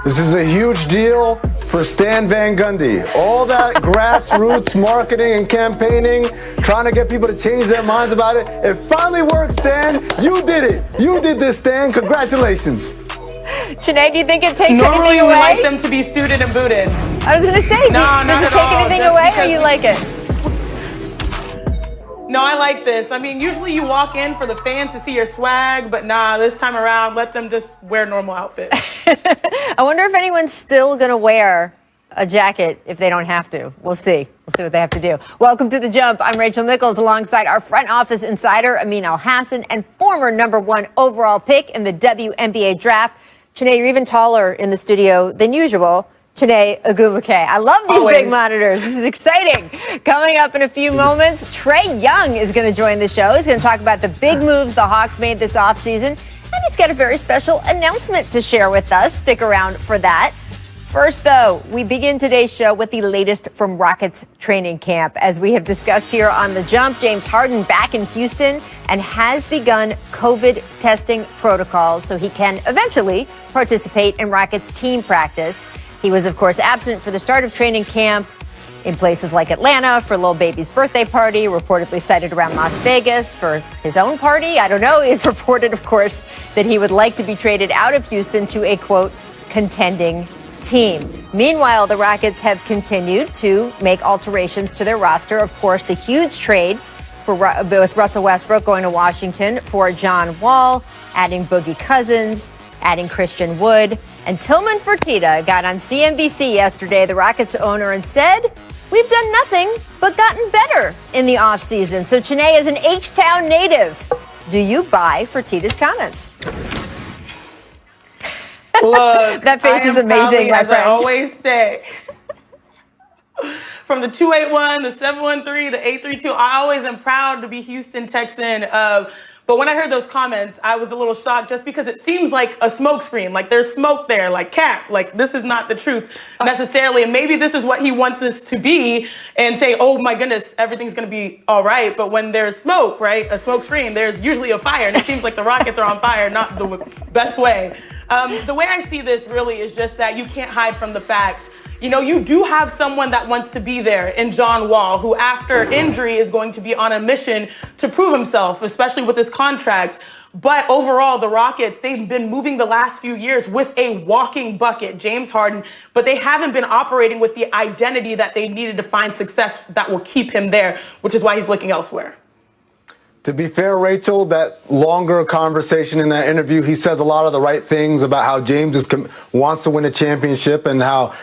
This is a huge deal for Stan Van Gundy. All that grassroots marketing and campaigning, trying to get people to change their minds about it. It finally worked, Stan. You did it. You did this, Stan. Congratulations. Sinead, do you think it takes anything away? Normally we like them to be suited and booted. I was going to say, does it take anything away or you like it? No, I like this. I mean, usually you walk in for the fans to see your swag, but nah, this time around, let them just wear normal outfits. I wonder if anyone's still going to wear a jacket if they don't have to. We'll see. We'll see what they have to do. Welcome to The Jump. I'm Rachel Nichols alongside our front office insider, Amin Al-Hassan, and former #1 overall pick in the WNBA draft. Sinead, you're even taller in the studio than usual. Sinead Ogwumike. I love these big monitors. This is exciting. Coming up in a few moments, Trae Young is going to join the show. He's going to talk about the big moves the Hawks made this offseason. And he's got a very special announcement to share with us. Stick around for that. First, though, we begin today's show with the latest from Rockets training camp. As we have discussed here on The Jump, James Harden back in Houston and has begun COVID testing protocols so he can eventually participate in Rockets team practice. He was, of course, absent for the start of training camp in places like Atlanta for Lil Baby's birthday party, reportedly cited around Las Vegas for his own party. I don't know. It's reported, of course, that he would like to be traded out of Houston to a, quote, contending team. Meanwhile, the Rockets have continued to make alterations to their roster. Of course, the huge trade with Russell Westbrook going to Washington for John Wall, adding Boogie Cousins, adding Christian Wood. And Tillman Fertitta got on CNBC yesterday, the Rockets owner, and said, "We've done nothing but gotten better in the offseason." So Sinead is an H-Town native. Do you buy Fertitta's comments? Look, that face is amazing, my friend. As I always say, from the 281, the 713, the 832, I always am proud to be Houston Texan. But when I heard those comments, I was a little shocked just because it seems like a smokescreen. Like there's smoke there, like cap. Like this is not the truth necessarily. And maybe this is what he wants us to be and say, oh my goodness, everything's going to be all right. But when there's smoke, right, a smoke screen, there's usually a fire. And it seems like the Rockets are on fire, not the best way. The way I see this really is just that you can't hide from the facts. You know, you do have someone that wants to be there in John Wall, who after injury is going to be on a mission to prove himself, especially with his contract. But overall, the Rockets, they've been moving the last few years with a walking bucket, James Harden, but they haven't been operating with the identity that they needed to find success that will keep him there, which is why he's looking elsewhere. To be fair, Rachel, that longer conversation in that interview, he says a lot of the right things about how James wants to win a championship and how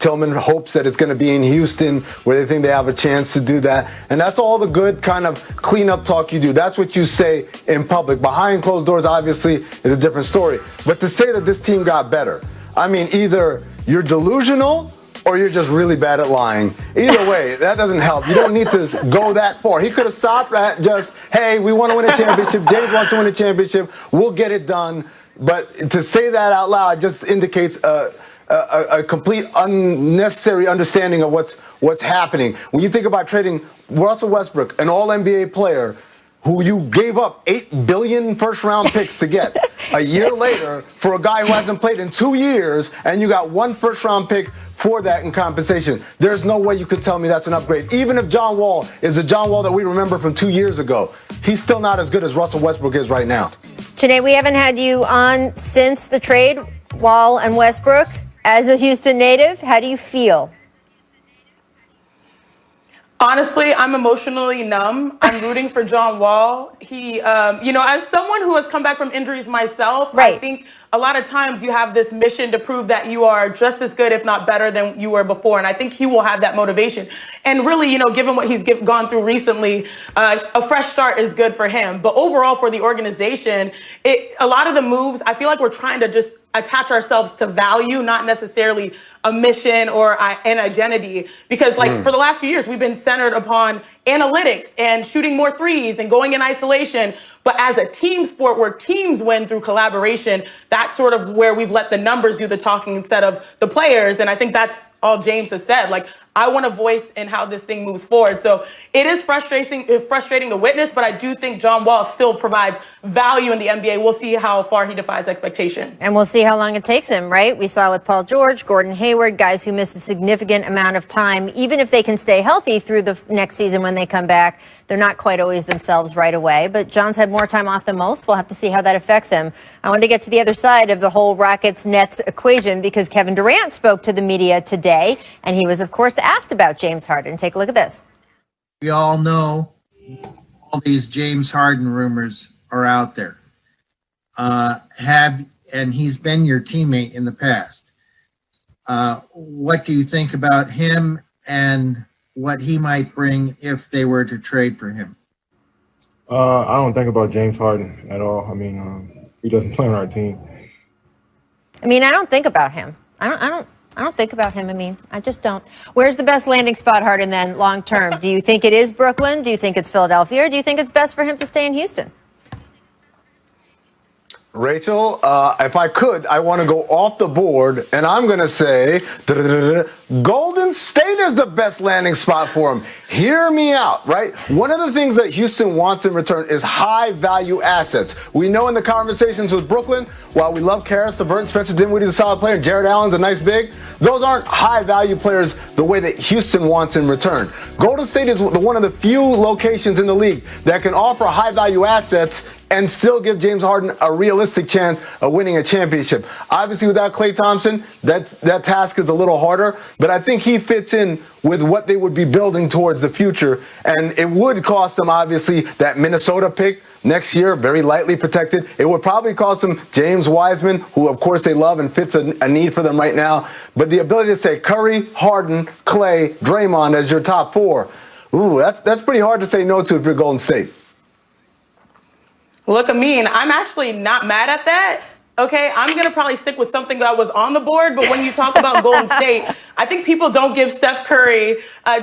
Tillman hopes that it's going to be in Houston where they think they have a chance to do that. And that's all the good kind of cleanup talk you do. That's what you say in public. Behind closed doors, obviously, is a different story. But to say that this team got better, I mean, either you're delusional or you're just really bad at lying. Either way, that doesn't help. You don't need to go that far. He could have stopped at just, hey, we want to win a championship. James wants to win a championship. We'll get it done. But to say that out loud just indicates a complete unnecessary understanding of what's happening. When you think about trading Russell Westbrook, an all-NBA player, who you gave up 8 billion first-round picks to get a year later for a guy who hasn't played in 2 years, and you got 1 first-round pick for that in compensation. There's no way you could tell me that's an upgrade. Even if John Wall is the John Wall that we remember from 2 years ago, he's still not as good as Russell Westbrook is right now. Sinead, we haven't had you on since the trade, Wall and Westbrook. As a Houston native, how do you feel? Honestly, I'm emotionally numb. I'm rooting for John Wall. He, you know, as someone who has come back from injuries myself, right. I think a lot of times you have this mission to prove that you are just as good, if not better than you were before. And I think he will have that motivation. And really, you know, given what he's gone through recently, a fresh start is good for him. But overall for the organization, a lot of the moves, I feel like we're trying to just attach ourselves to value, not necessarily a mission or an identity. Because like for the last few years, we've been centered upon analytics and shooting more threes and going in isolation. But as a team sport where teams win through collaboration, that's sort of where we've let the numbers do the talking instead of the players. And I think that's all James has said. Like, I want a voice in how this thing moves forward. So it is frustrating to witness, but I do think John Wall still provides value in the NBA. We'll see how far he defies expectation. And we'll see how long it takes him, right? We saw with Paul George, Gordon Hayward, guys who miss a significant amount of time. Even if they can stay healthy through the next season when they come back, they're not quite always themselves right away. But John's had more time off than most. We'll have to see how that affects him. I wanted to get to the other side of the whole Rockets-Nets equation because Kevin Durant spoke to the media today, and he was, of course, asked about James Harden. Take a look at this. We all know all these James Harden rumors are out there. And he's been your teammate in the past. What do you think about him and what he might bring if they were to trade for him? I don't think about James Harden at all. I mean, he doesn't play on our team. I mean, I don't think about him. I don't think about him. I mean, I just don't. Where's the best landing spot, Harden, then, long term? Do you think it is Brooklyn? Do you think it's Philadelphia? Or do you think it's best for him to stay in Houston? Rachel, if I could, I want to go off the board, and I'm going to say Golden State is the best landing spot for him. Hear me out, right? One of the things that Houston wants in return is high-value assets. We know in the conversations with Brooklyn, while we love Karis LeVert, Spencer Dinwiddie's a solid player, Jared Allen's a nice big, those aren't high-value players the way that Houston wants in return. Golden State is one of the few locations in the league that can offer high-value assets and still give James Harden a realistic chance of winning a championship. Obviously, without Klay Thompson, that task is a little harder, but I think he fits in with what they would be building towards the future, and it would cost them, obviously, that Minnesota pick next year, very lightly protected. It would probably cost them James Wiseman, who, of course, they love and fits a need for them right now, but the ability to say Curry, Harden, Klay, Draymond as your top four, ooh, that's pretty hard to say no to if you're Golden State. Look, Amin, I'm actually not mad at that. Okay, I'm going to probably stick with something that was on the board, but when you talk about Golden State, I think people don't give Steph Curry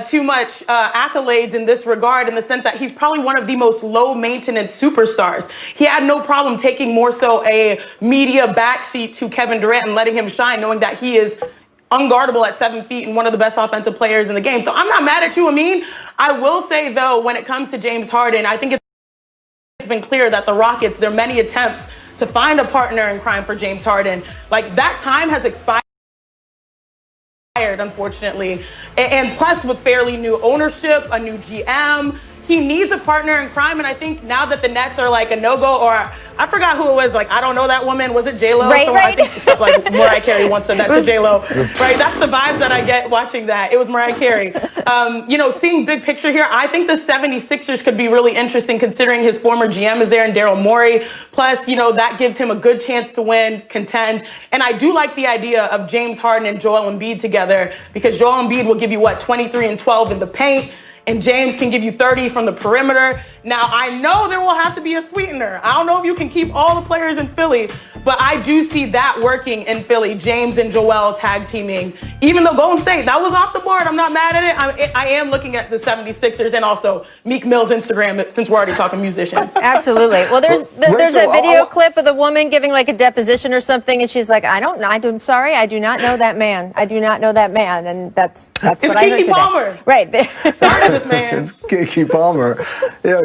too much accolades in this regard, in the sense that he's probably one of the most low-maintenance superstars. He had no problem taking more so a media backseat to Kevin Durant and letting him shine, knowing that he is unguardable at 7 feet and one of the best offensive players in the game. So I'm not mad at you, Amin. I will say, though, when it comes to James Harden, I think it's been clear that the Rockets, there are many attempts to find a partner in crime for James Harden. Like, that time has expired, unfortunately. And plus, with fairly new ownership, a new GM, he needs a partner in crime. And I think now that the Nets are like a no-go, or I forgot who it was, like, I don't know that woman. Was it J-Lo? Right. I think stuff like Mariah Carey once said that to J-Lo. Right, that's the vibes that I get watching that. It was Mariah Carey. Seeing big picture here, I think the 76ers could be really interesting considering his former GM is there and Daryl Morey. Plus, that gives him a good chance to win, contend. And I do like the idea of James Harden and Joel Embiid together, because Joel Embiid will give you, 23 and 12 in the paint, and James can give you 30 from the perimeter. Now, I know there will have to be a sweetener. I don't know if you can keep all the players in Philly, but I do see that working in Philly, James and Joel tag teaming. Even though Golden State, that was off the board, I'm not mad at it. I am looking at the 76ers and also Meek Mill's Instagram, since we're already talking musicians. Absolutely. Well, there's a video clip of the woman giving like a deposition or something, and she's like, I'm sorry, I do not know that man. I do not know that man. And that's what I heard today. Kiki Palmer. Right. Sorry, this man. It's Kiki Palmer.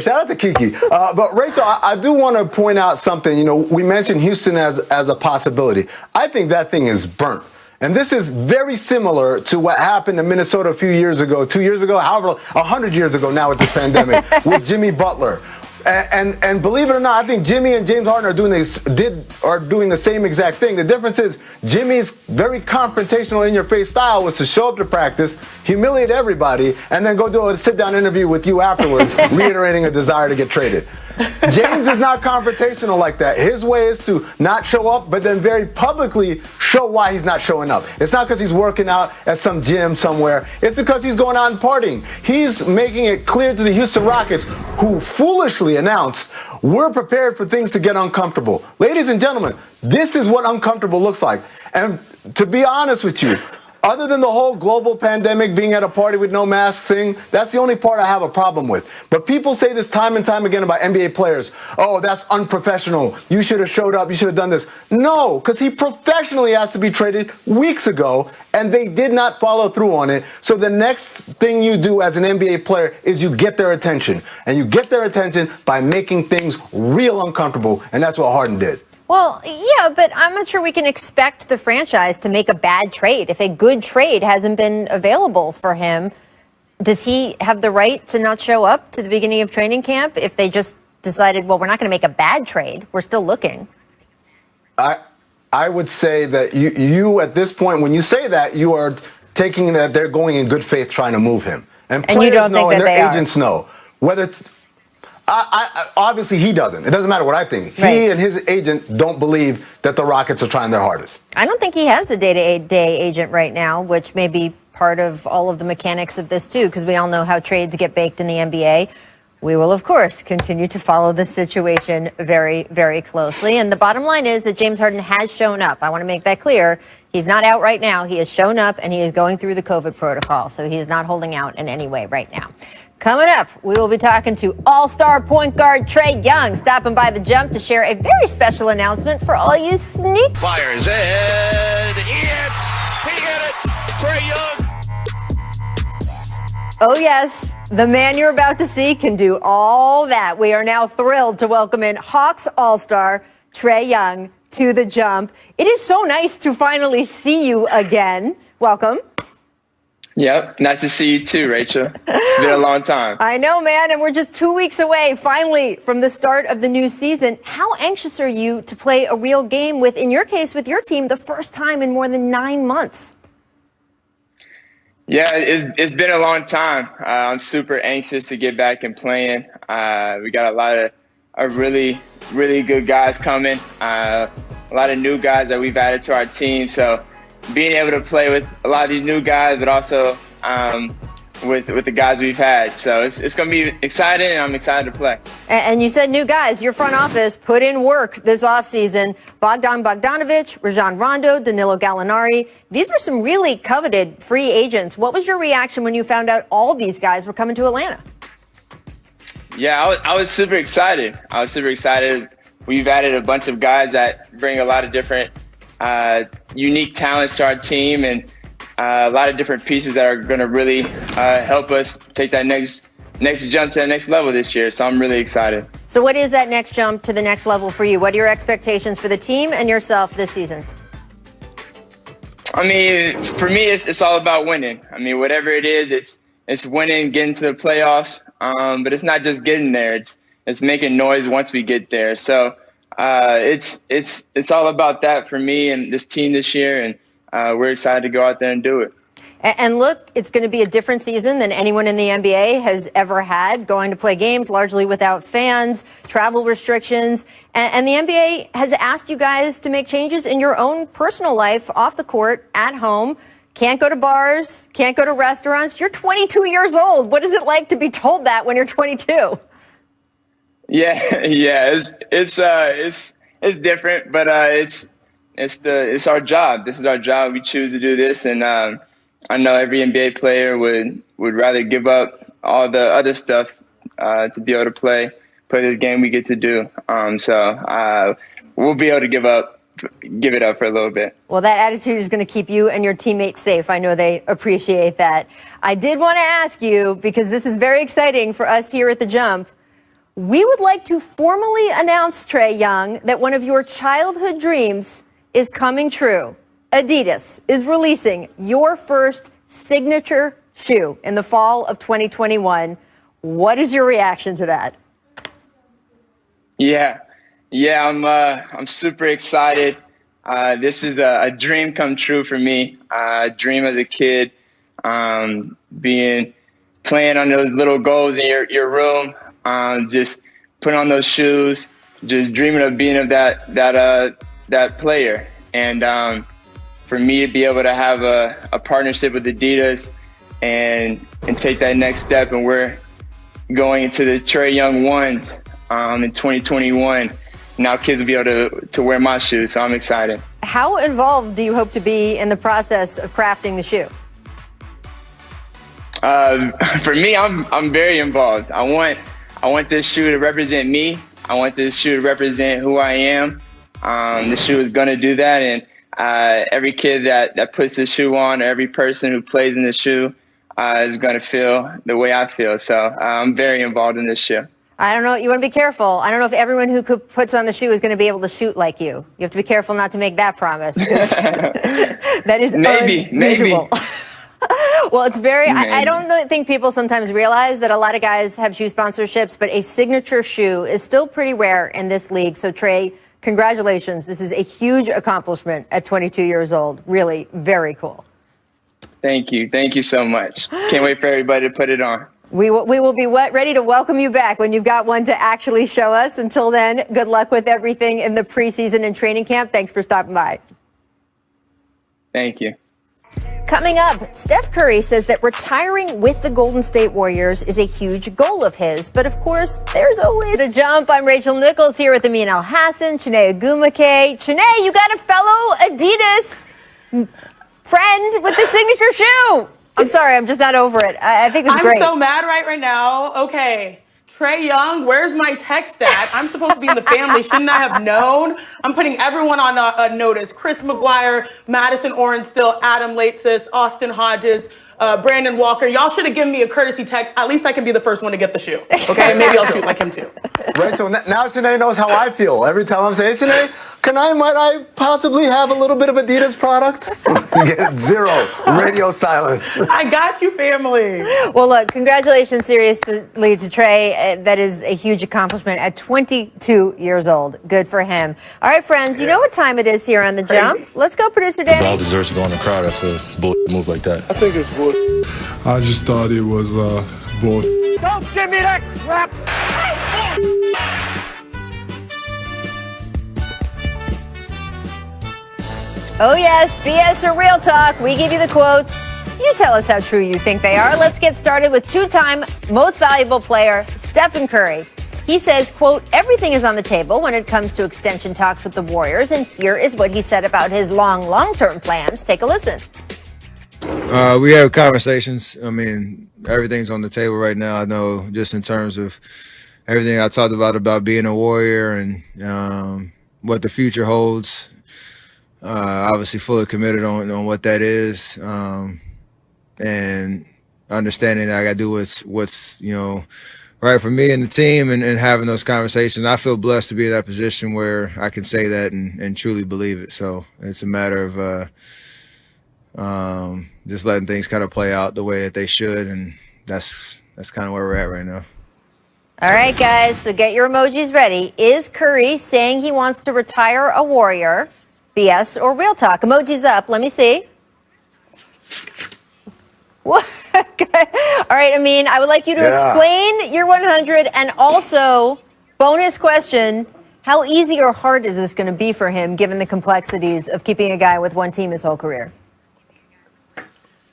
Shout out to Kiki. But Rachel, I do want to point out something. We mentioned Houston as a possibility. I think that thing is burnt. And this is very similar to what happened in Minnesota a few years ago, 2 years ago, however, 100 years ago now with this pandemic, with Jimmy Butler. And believe it or not, I think Jimmy and James Harden are doing the same exact thing. The difference is Jimmy's very confrontational, in-your-face style was to show up to practice, humiliate everybody, and then go do a sit-down interview with you afterwards, reiterating a desire to get traded. James is not confrontational like that. His way is to not show up, but then very publicly show why he's not showing up. It's not because he's working out at some gym somewhere. It's because he's going out and partying. He's making it clear to the Houston Rockets, who foolishly announced, we're prepared for things to get uncomfortable. Ladies and gentlemen, this is what uncomfortable looks like. And to be honest with you, Other than the whole global pandemic, being at a party with no mask thing, that's the only part I have a problem with. But people say this time and time again about NBA players. Oh, that's unprofessional. You should have showed up. You should have done this. No, because he professionally asked to be traded weeks ago, and they did not follow through on it. So the next thing you do as an NBA player is you get their attention. And you get their attention by making things real uncomfortable, and that's what Harden did. Well, yeah, but I'm not sure we can expect the franchise to make a bad trade. If a good trade hasn't been available for him, does he have the right to not show up to the beginning of training camp if they just decided, well, we're not going to make a bad trade, we're still looking? I would say that you at this point, when you say that, you are taking that they're going in good faith trying to move him. And players you don't know think and that their agents know. Whether it's obviously he doesn't. It doesn't matter what I think. Right. He and his agent don't believe that the Rockets are trying their hardest. I don't think he has a day-to-day agent right now, which may be part of all of the mechanics of this too, because we all know how trades get baked in the NBA. We will, of course, continue to follow this situation very, very closely. And the bottom line is that James Harden has shown up. I want to make that clear. He's not out right now. He has shown up, and he is going through the COVID protocol. So he is not holding out in any way right now. Coming up, we will be talking to all-star point guard Trae Young, stopping by the Jump to share a very special announcement for all you sneak. Fires and he hit it. Trae Young. Oh, yes. The man you're about to see can do all that. We are now thrilled to welcome in Hawks All-Star Trae Young to the Jump. It is so nice to finally see you again. Welcome. Yep. Nice to see you too, Rachel. It's been a long time. I know, man. And we're just 2 weeks away, finally, from the start of the new season. How anxious are you to play a real game with, in your case, with your team, the first time in more than 9 months? Yeah, it's been a long time. I'm super anxious to get back and playing. We got a lot of really, really good guys coming. A lot of new guys that we've added to our team. So being able to play with a lot of these new guys, but also with the guys we've had. So it's going to be exciting, and I'm excited to play. And you said new guys. Your front office put in work this offseason. Bogdan Bogdanovic, Rajon Rondo, Danilo Gallinari. These were some really coveted free agents. What was your reaction when you found out all these guys were coming to Atlanta? Yeah, I was super excited. We've added a bunch of guys that bring a lot of different unique talents to our team, and a lot of different pieces that are going to really help us take that next jump to the next level this year. So I'm really excited. So what is that next jump to the next level for you? What are your expectations for the team and yourself this season? I mean, for me, it's all about winning. I mean, whatever it is, it's winning, getting to the playoffs. But it's not just getting there. It's making noise once we get there. So it's all about that for me and this team this year, and we're excited to go out there and do it. And look, it's going to be a different season than anyone in the NBA has ever had, going to play games largely without fans, travel restrictions. And the NBA has asked you guys to make changes in your own personal life, off the court, at home. Can't go to bars, can't go to restaurants. You're 22 years old. What is it like to be told that when you're 22? Yeah, it's different, but it's our job. This is our job. We choose to do this, and I know every NBA player would rather give up all the other stuff to be able to play this game we get to do. So we'll be able to give it up for a little bit. Well, that attitude is going to keep you and your teammates safe. I know they appreciate that. I did want to ask you, because this is very exciting for us here at The Jump, we would like to formally announce, Trae Young, that one of your childhood dreams is coming true. Adidas is releasing your first signature shoe in the fall of 2021. What is your reaction to that? Yeah, I'm super excited. This is a dream come true for me. A dream as a kid, playing on those little goals in your room, just putting on those shoes, just dreaming of being of that player. And for me to be able to have a partnership with Adidas and take that next step, and we're going into the Trae Young ones in 2021. Now kids will be able to wear my shoes, so I'm excited. how involved do you hope to be in the process of crafting the shoe? For me, I'm very involved. I want this shoe to represent me. I want this shoe to represent who I am. The shoe is gonna do that, and every kid that puts the shoe on, or every person who plays in the shoe, is gonna feel the way I feel. So I'm very involved in this shoe. I don't know. You want to be careful. I don't know if everyone who puts on the shoe is going to be able to shoot like you. You have to be careful not to make that promise. That is unusual. Well, it's very, I don't think people sometimes realize that a lot of guys have shoe sponsorships, but a signature shoe is still pretty rare in this league. So, Trey, congratulations. This is a huge accomplishment at 22 years old. Really, very cool. Thank you. Thank you so much. Can't wait for everybody to put it on. We will be ready to welcome you back when you've got one to actually show us. Until then, good luck with everything in the preseason and training camp. Thanks for stopping by. Thank you. Coming up, Steph Curry says that retiring with the Golden State Warriors is a huge goal of his. But of course, there's a way to jump. I'm Rachel Nichols here with Amin Al-Hassan, Chiney Ogumake. Chiney, you got a fellow Adidas friend with the signature shoe. I'm sorry, I'm just not over it. I think it's great. I'm so mad right now. Okay, Trae Young, where's my text at? I'm supposed to be in the family. Shouldn't I have known? I'm putting everyone on a notice. Chris McGuire, Madison Orenstill, Adam Latesis, Austin Hodges, Brandon Walker. Y'all should have given me a courtesy text. At least I can be the first one to get the shoe. Okay, maybe I'll shoot like him too. Rachel, now Chiney knows how I feel. Every time I'm saying, Chiney, might I possibly have a little bit of Adidas product? You get zero radio silence. I got you, family. Well, look, congratulations seriously to Trey. That is a huge accomplishment at 22 years old. Good for him. All right, friends, you know what time it is here on The Jump. Let's go, producer Danny. Ball deserves to go in the crowd after a bull move like that. I think it's bull. I just thought it was bull. Don't give me that crap. Oh, yes, BS or real talk. We give you the quotes. You tell us how true you think they are. Let's get started with two-time most valuable player, Stephen Curry. He says, quote, everything is on the table when it comes to extension talks with the Warriors. And here is what he said about his long-term plans. Take a listen. We have conversations. I mean, everything's on the table right now. I know just in terms of everything I talked about being a Warrior and what the future holds. Obviously fully committed on what that is, and understanding that I got to do what's right for me and the team, and having those conversations. I feel blessed to be in that position where I can say that and truly believe it. So it's a matter of just letting things kind of play out the way that they should, and that's kind of where we're at right now. All right, guys, so get your emojis ready. Is Curry saying he wants to retire a Warrior? BS or real talk? Emojis up. Let me see. What? All right, Amin, I would like you to explain your 100, and also, bonus question, how easy or hard is this going to be for him, given the complexities of keeping a guy with one team his whole career?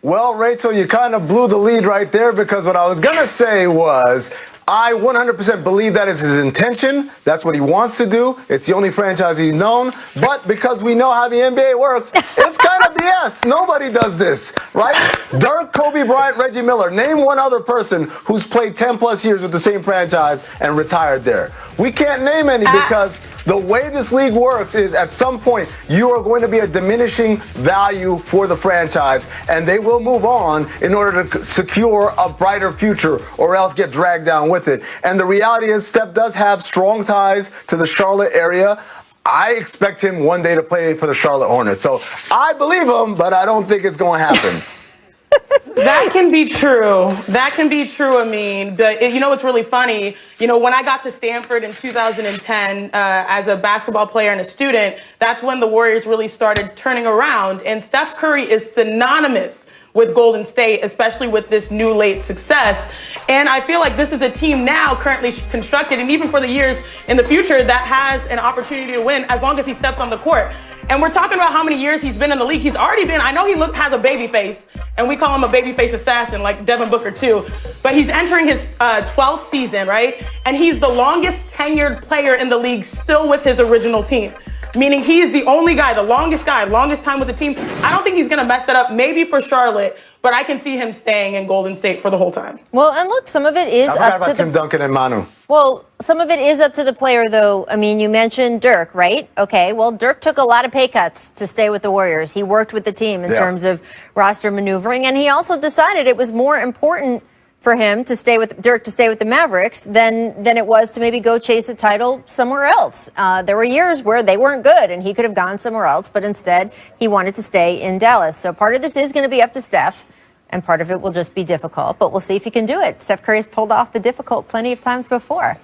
Well, Rachel, you kind of blew the lead right there, because what I was going to say was I 100% believe that is his intention. That's what he wants to do. It's the only franchise he's known. But because we know how the NBA works, it's kind of BS. Nobody does this, right? Dirk, Kobe Bryant, Reggie Miller. Name one other person who's played 10 plus years with the same franchise and retired there. We can't name any because the way this league works is at some point you are going to be a diminishing value for the franchise, and they will move on in order to secure a brighter future or else get dragged down with it. And the reality is Steph does have strong ties to the Charlotte area. I expect him one day to play for the Charlotte Hornets. So I believe him, but I don't think it's going to happen. That can be true. That can be true, Amin. But you know what's really funny? You know, when I got to Stanford in 2010 as a basketball player and a student, that's when the Warriors really started turning around. And Steph Curry is synonymous with Golden State, especially with this new late success. And I feel like this is a team now currently constructed, and even for the years in the future, that has an opportunity to win as long as he steps on the court. And we're talking about how many years he's been in the league. He's already been, I know he has a baby face, and we call him a baby face assassin like Devin Booker too, but he's entering his 12th season, right? And he's the longest tenured player in the league still with his original team. meaning he is the only guy, the longest time with the team. I don't think he's going to mess that up, maybe for Charlotte, but I can see him staying in Golden State for the whole time. Well, and look, some of it is up to Tim Duncan and Manu. Well, some of it is up to the player, though. I mean, you mentioned Dirk, right? Okay, well, Dirk took a lot of pay cuts to stay with the Warriors. He worked with the team in terms of roster maneuvering, and he also decided it was more important for him to stay with Dirk to stay with the Mavericks than it was to maybe go chase a title somewhere else. There were years where they weren't good and he could have gone somewhere else, but instead he wanted to stay in Dallas. So part of this is going to be up to Steph, and part of it will just be difficult, but we'll see if he can do it. Steph Curry's pulled off the difficult plenty of times before.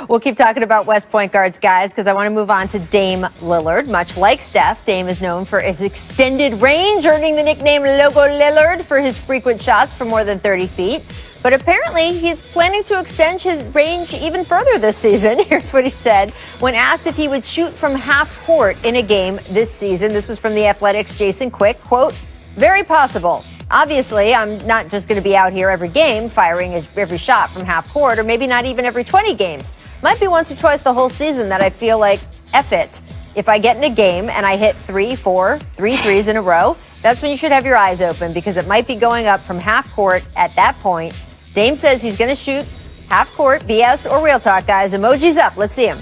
We'll keep talking about West point guards, guys, because I want to move on to Dame Lillard. Much like Steph, Dame is known for his extended range, earning the nickname Logo Lillard for his frequent shots from more than 30 feet. But apparently, he's planning to extend his range even further this season. Here's what he said when asked if he would shoot from half court in a game this season. This was from The Athletic's Jason Quick. Quote, "Very possible. Obviously, I'm not just going to be out here every game firing every shot from half court, or maybe not even every 20 games. Might be once or twice the whole season that I feel like, F it. If I get in a game and I hit 3 threes in a row, that's when you should have your eyes open, because it might be going up from half court at that point." Dame says he's going to shoot half court, BS or real talk, guys. Emojis up. Let's see him.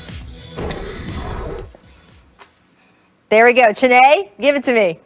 There we go. Chanae, give it to me.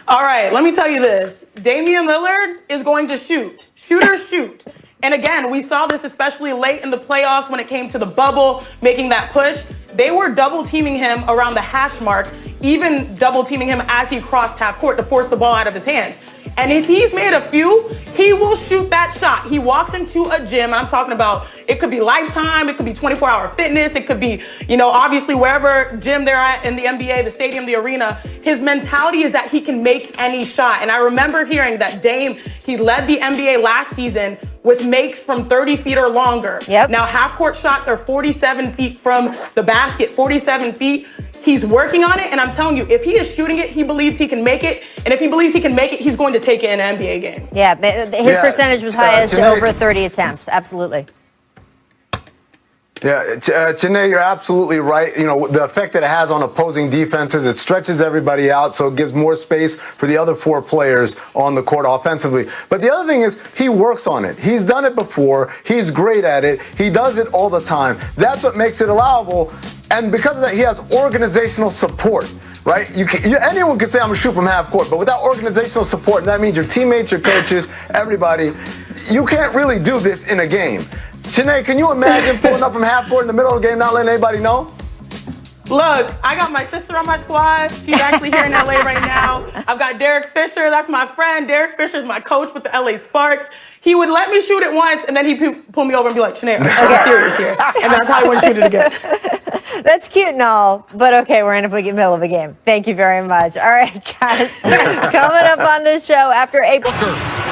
All right, let me tell you this. Damian Lillard is going to shoot. Shooters shoot. And again, we saw this especially late in the playoffs when it came to the bubble, making that push. They were double teaming him around the hash mark, even double teaming him as he crossed half court to force the ball out of his hands. And if he's made a few, he will shoot that shot. He walks into a gym, and I'm talking about, it could be Lifetime, it could be 24-hour fitness, it could be, obviously wherever gym they're at in the NBA, the stadium, the arena. His mentality is that he can make any shot. And I remember hearing that Dame, he led the NBA last season with makes from 30 feet or longer. Yep. Now, half-court shots are 47 feet from the basket, 47 feet. He's working on it, and I'm telling you, if he is shooting it, he believes he can make it. And if he believes he can make it, he's going to take it in an NBA game. Yeah, his percentage was highest to over 30 attempts. Absolutely. Yeah, Chanae, you're absolutely right. The effect that it has on opposing defenses, it stretches everybody out, so it gives more space for the other four players on the court offensively. But the other thing is, he works on it. He's done it before. He's great at it. He does it all the time. That's what makes it allowable. And because of that, he has organizational support, right? Anyone can say, I'm going to shoot from half court, but without organizational support, and that means your teammates, your coaches, everybody, you can't really do this in a game. Chanae, can you imagine pulling up from half court in the middle of the game, not letting anybody know? Look, I got my sister on my squad. She's actually here in LA right now. I've got Derek Fisher. That's my friend. Derek Fisher is my coach with the LA Sparks. He would let me shoot it once, and then he'd pull me over and be like, Chanae, I'm serious here. And then I probably wouldn't shoot it again. That's cute and all, but okay, we're in the middle of a game. Thank you very much. All right, guys. Coming up on this show after April.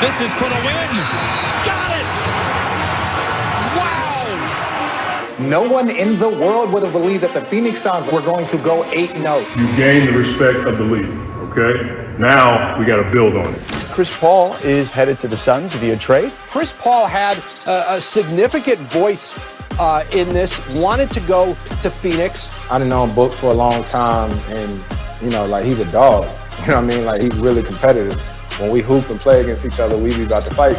This is for the win. Got it! Wow! No one in the world would have believed that the Phoenix Suns were going to go 8-0. You gain the respect of the league, okay? Now we got to build on it. Chris Paul is headed to the Suns via trade. Chris Paul had a significant voice in this, wanted to go to Phoenix. I done known Book for a long time, and, he's a dog. You know what I mean? Like, he's really competitive. When we hoop and play against each other, we be about to fight.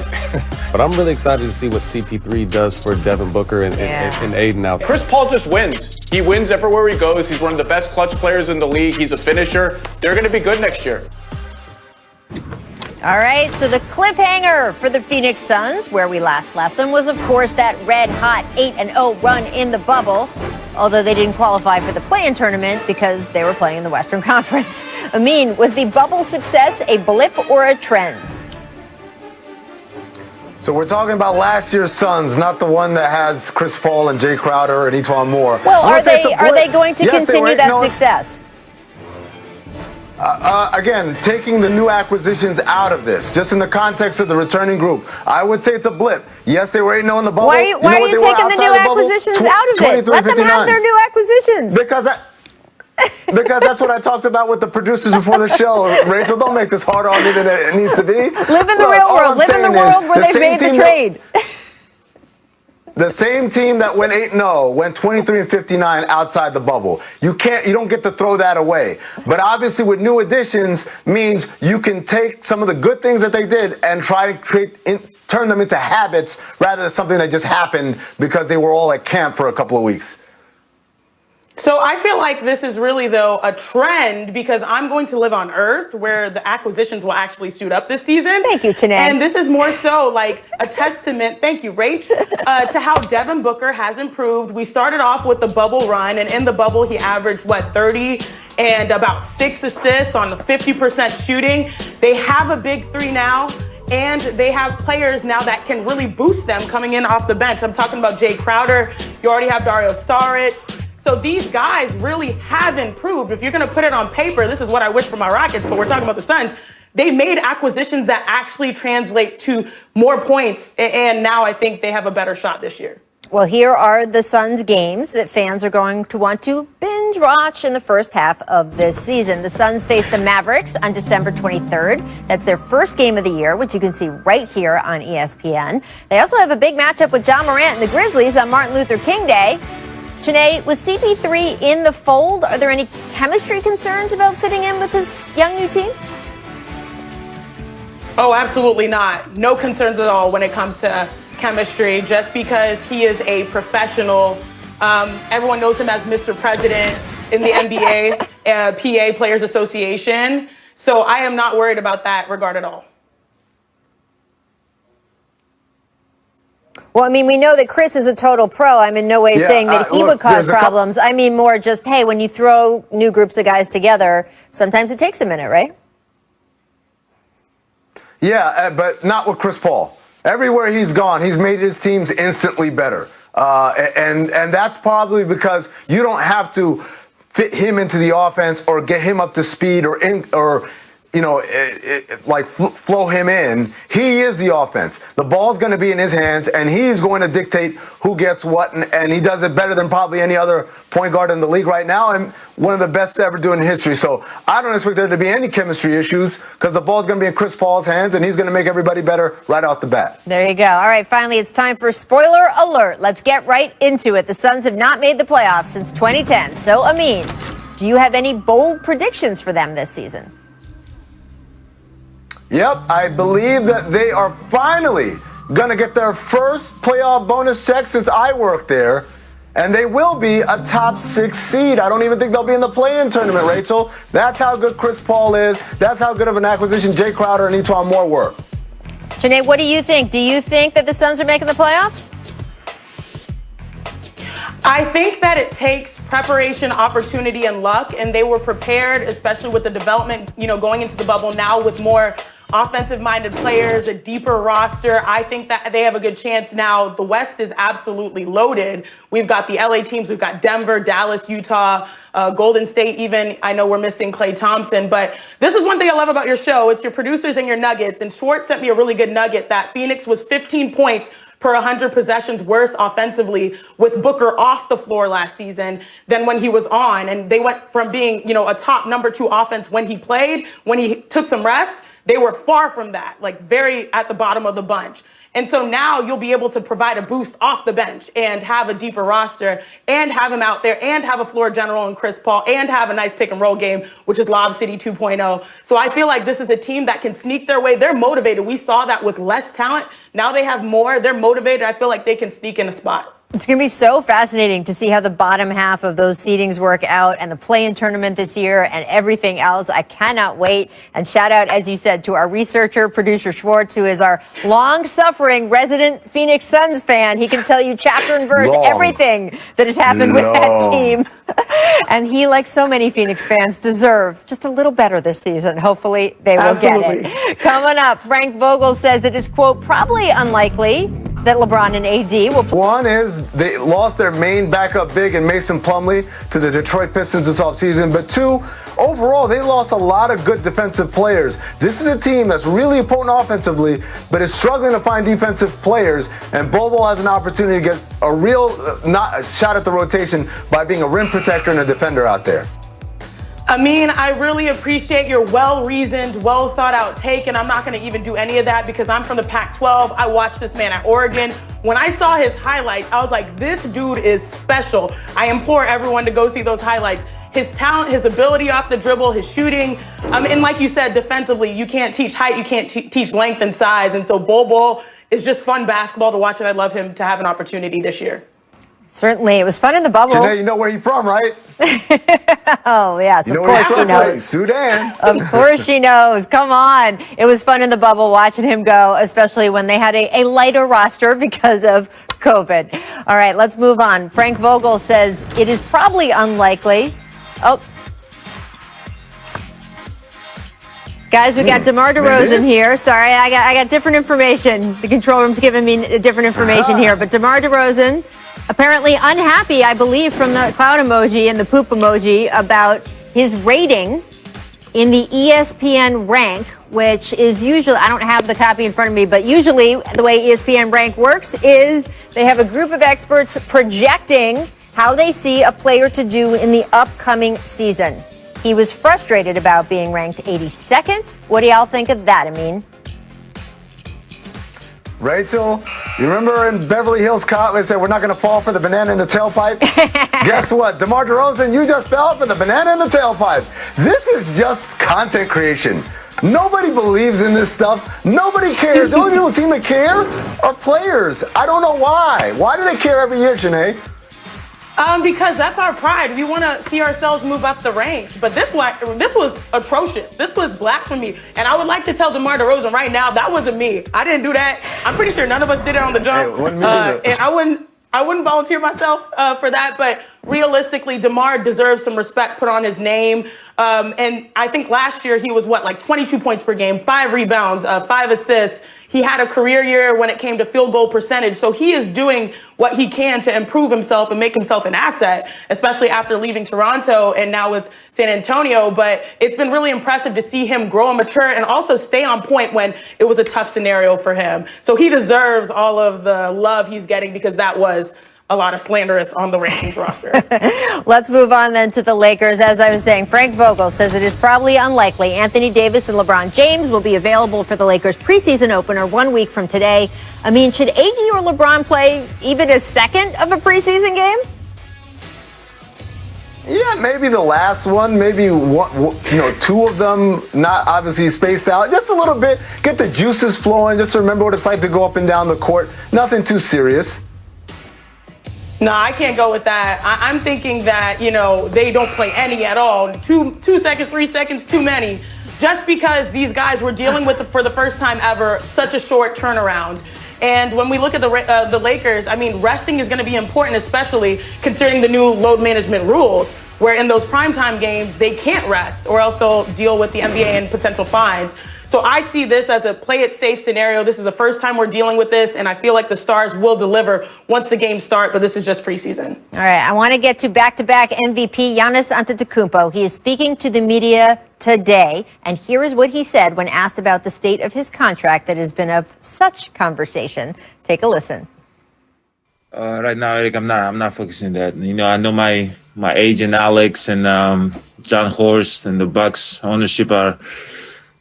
But I'm really excited to see what CP3 does for Devin Booker and Aiden out there. Chris Paul just wins. He wins everywhere he goes. He's one of the best clutch players in the league. He's a finisher. They're going to be good next year. All right, so the cliffhanger for the Phoenix Suns, where we last left them, was, of course, that red-hot 8-0 run in the bubble, although they didn't qualify for the play-in tournament because they were playing in the Western Conference. Amin, was the bubble success a blip or a trend? So we're talking about last year's Suns, not the one that has Chris Paul and Jay Crowder and Etuan Moore. Well, are they going to continue that success? Again, taking the new acquisitions out of this, just in the context of the returning group, I would say it's a blip. Yes, they were 8-0 in the bubble. Why are you taking the new acquisitions out of it? Let them have their new acquisitions. Because that's what I talked about with the producers before the show. Rachel, don't make this harder on me than it needs to be. Live in the real world. Live in the world where they've made the trade. The same team that went 8-0 went 23-59 outside the bubble. You don't get to throw that away. But obviously, with new additions, means you can take some of the good things that they did and try to turn them into habits rather than something that just happened because they were all at camp for a couple of weeks. So I feel like this is really, though, a trend because I'm going to live on Earth where the acquisitions will actually suit up this season. Thank you, Tanae. And this is more so like a testament, thank you, Rach, to how Devin Booker has improved. We started off with the bubble run, and in the bubble, he averaged, 30 and about 6 assists on 50% shooting. They have a big three now. And they have players now that can really boost them coming in off the bench. I'm talking about Jay Crowder. You already have Dario Saric. So these guys really have improved. If you're going to put it on paper, this is what I wish for my Rockets, but we're talking about the Suns. They made acquisitions that actually translate to more points, and now I think they have a better shot this year. Well, here are the Suns games that fans are going to want to binge watch in the first half of this season. The Suns face the Mavericks on December 23rd. That's their first game of the year, which you can see right here on ESPN. They also have a big matchup with John Morant and the Grizzlies on Martin Luther King Day. Janae, with CP3 in the fold, are there any chemistry concerns about fitting in with this young new team? Oh, absolutely not. No concerns at all when it comes to chemistry, just because he is a professional. Everyone knows him as Mr. President in the NBA, PA Players Association. So I am not worried about that regard at all. Well, I mean, we know that Chris is a total pro. I'm in no way saying that he would cause problems. I mean, more just, hey, when you throw new groups of guys together, sometimes it takes a minute, right? Yeah, but not with Chris Paul. Everywhere he's gone, he's made his teams instantly better. And that's probably because you don't have to fit him into the offense or get him up to speed or flow him in. He is the offense. The ball's going to be in his hands, and he's going to dictate who gets what, and he does it better than probably any other point guard in the league right now, and one of the best to ever do in history. So I don't expect there to be any chemistry issues because the ball's going to be in Chris Paul's hands, and he's going to make everybody better right off the bat. There you go. All right, finally, it's time for spoiler alert. Let's get right into it. The Suns have not made the playoffs since 2010. So, Amin, do you have any bold predictions for them this season? Yep, I believe that they are finally going to get their first playoff bonus check since I worked there, and they will be a top 6 seed. I don't even think they'll be in the play-in tournament, Rachel. That's how good Chris Paul is. That's how good of an acquisition Jay Crowder and Etuan Moore were. Janae, what do you think? Do you think that the Suns are making the playoffs? I think that it takes preparation, opportunity, and luck, and they were prepared, especially with the development, going into the bubble now with more offensive-minded players, a deeper roster. I think that they have a good chance now. The West is absolutely loaded. We've got the LA teams. We've got Denver, Dallas, Utah, Golden State even. I know we're missing Klay Thompson, but this is one thing I love about your show. It's your producers and your nuggets. And Schwartz sent me a really good nugget that Phoenix was 15 points per 100 possessions worse offensively with Booker off the floor last season than when he was on. And they went from being, a top number 2 offense when he played, when he took some rest. They were far from that, very at the bottom of the bunch. And so now you'll be able to provide a boost off the bench and have a deeper roster and have him out there and have a floor general in Chris Paul and have a nice pick and roll game, which is Lob City 2.0. So I feel like this is a team that can sneak their way. They're motivated. We saw that with less talent. Now they have more. They're motivated. I feel like they can sneak in a spot. It's going to be so fascinating to see how the bottom half of those seedings work out and the play-in tournament this year and everything else. I cannot wait. And shout out, as you said, to our researcher, producer Schwartz, who is our long-suffering resident Phoenix Suns fan. He can tell you chapter and verse everything that has happened with that team. And he, like so many Phoenix fans, deserve just a little better this season. Hopefully they will get it. Coming up, Frank Vogel says it is, quote, probably unlikely that LeBron and AD will play. One is they lost their main backup big in Mason Plumlee to the Detroit Pistons this offseason. But 2, overall, they lost a lot of good defensive players. This is a team that's really potent offensively, but is struggling to find defensive players. And Bobo has an opportunity to get a real shot at the rotation by being a rim protector and a defender out there. Amin, I really appreciate your well-reasoned, well-thought-out take, and I'm not going to even do any of that because I'm from the Pac-12. I watched this man at Oregon. When I saw his highlights, I was like, this dude is special. I implore everyone to go see those highlights. His talent, his ability off the dribble, his shooting, and like you said, defensively, you can't teach height, you can't teach length and size, and so Bol is just fun basketball to watch, and I'd love him to have an opportunity this year. Certainly. It was fun in the bubble. Janae, you know where he's from, right? Oh, yes. You know of course where she knows. Right? Sudan. Of course she knows. Come on. It was fun in the bubble watching him go, especially when they had a lighter roster because of COVID. All right, let's move on. Frank Vogel says it is probably unlikely. Oh. Guys, we got DeMar DeRozan here. Sorry, I got different information. The control room's giving me different information here. But DeMar DeRozan, apparently unhappy, I believe, from the clown emoji and the poop emoji about his rating in the ESPN rank, which is usually, I don't have the copy in front of me, but usually the way ESPN rank works is they have a group of experts projecting how they see a player to do in the upcoming season. He was frustrated about being ranked 82nd. What do y'all think of that, Amin? Rachel, you remember in Beverly Hills Cop, they said we're not going to fall for the banana in the tailpipe? Guess what? DeMar DeRozan, you just fell for the banana in the tailpipe. This is just content creation. Nobody believes in this stuff. Nobody cares. The only people who seem to care are players. I don't know why. Why do they care every year, Janae? Because that's our pride. We want to see ourselves move up the ranks. But this was atrocious. This was blasphemy. And I would like to tell DeMar DeRozan right now, that wasn't me. I didn't do that. I'm pretty sure none of us did it on the jump. Hey, and I wouldn't volunteer myself for that. But realistically, DeMar deserves some respect put on his name. And I think last year he was, 22 points per game, 5 rebounds, 5 assists. He had a career year when it came to field goal percentage. So he is doing what he can to improve himself and make himself an asset, especially after leaving Toronto and now with San Antonio. But it's been really impressive to see him grow and mature and also stay on point when it was a tough scenario for him. So he deserves all of the love he's getting because that was a lot of slanderous on the rankings roster. Let's move on then to the Lakers. As I was saying, Frank Vogel says it is probably unlikely Anthony Davis and LeBron James will be available for the Lakers preseason opener 1 week from today. I mean, should AD or LeBron play even a second of a preseason game? Yeah, maybe the last one, maybe one, two of them, not obviously spaced out, just a little bit, get the juices flowing, just remember what it's like to go up and down the court. Nothing too serious. No, I can't go with that. I'm thinking that, they don't play any at all. 2 seconds, 3 seconds, too many. Just because these guys were dealing with, for the first time ever, such a short turnaround. And when we look at the Lakers, I mean, resting is going to be important, especially considering the new load management rules, where in those primetime games, they can't rest or else they'll deal with the NBA and potential fines. So I see this as a play it safe scenario. This is the first time we're dealing with this, and I feel like the Stars will deliver once the games start, but this is just preseason. All right, I want to get to back-to-back MVP Giannis Antetokounmpo. He is speaking to the media today, and here is what he said when asked about the state of his contract that has been of such conversation. Take a listen. Right now, Eric, I'm not focusing on that. I know my agent Alex and John Horst and the Bucks ownership are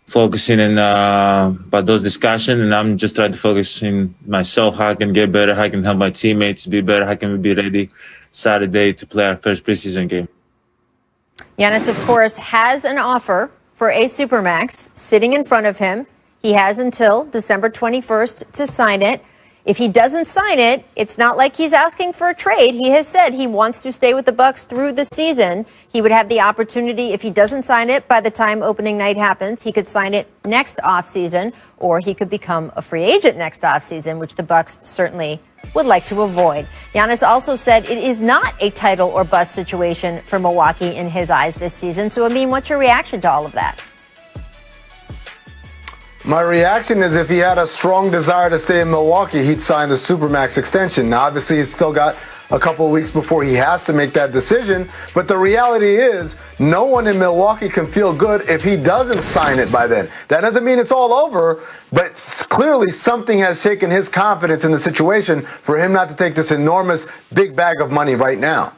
focusing on about those discussions, and I'm just trying to focus in myself, how I can get better, how I can help my teammates be better, how can we be ready Saturday to play our first preseason game. Giannis, of course, has an offer for a Supermax sitting in front of him. He has until December 21st to sign it. If he doesn't sign it, it's not like he's asking for a trade. He has said he wants to stay with the Bucks through the season. He would have the opportunity, if he doesn't sign it by the time opening night happens, he could sign it next offseason, or he could become a free agent next offseason, which the Bucks certainly would like to avoid. Giannis also said it is not a title or bust situation for Milwaukee in his eyes this season. So, what's your reaction to all of that? My reaction is if he had a strong desire to stay in Milwaukee, he'd sign the Supermax extension. Now, obviously, he's still got a couple of weeks before he has to make that decision. But the reality is no one in Milwaukee can feel good if he doesn't sign it by then. That doesn't mean it's all over, but clearly something has shaken his confidence in the situation for him not to take this enormous big bag of money right now.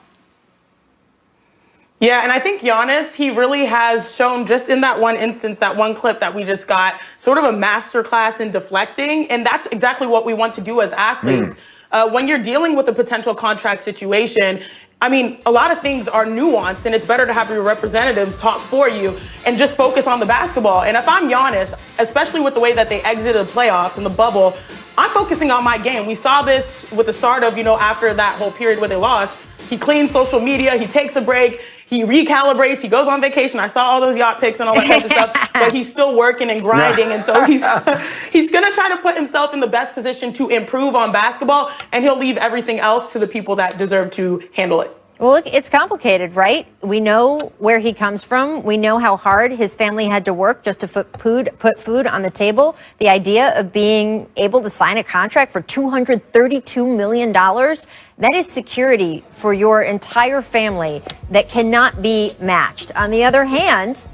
Yeah, and I think Giannis, he really has shown just in that one instance, that one clip that we just got, sort of a masterclass in deflecting. And that's exactly what we want to do as athletes. When you're dealing with a potential contract situation, I mean, a lot of things are nuanced, and it's better to have your representatives talk for you and just focus on the basketball. And if I'm Giannis, especially with the way that they exited the playoffs and the bubble, I'm focusing on my game. We saw this with the start of, after that whole period where they lost. He cleans social media, he takes a break, he recalibrates, he goes on vacation. I saw all those yacht pics and all that type of stuff, but he's still working and grinding. And so he's going to try to put himself in the best position to improve on basketball, and he'll leave everything else to the people that deserve to handle it. Well, look, it's complicated, right? We know where he comes from. We know how hard his family had to work just to put food on the table. The idea of being able to sign a contract for $232 million, that is security for your entire family that cannot be matched. On the other hand,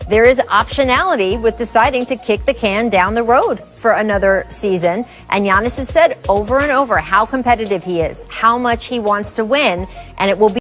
there is optionality with deciding to kick the can down the road for another season. And Giannis has said over and over how competitive he is, how much he wants to win, and it will be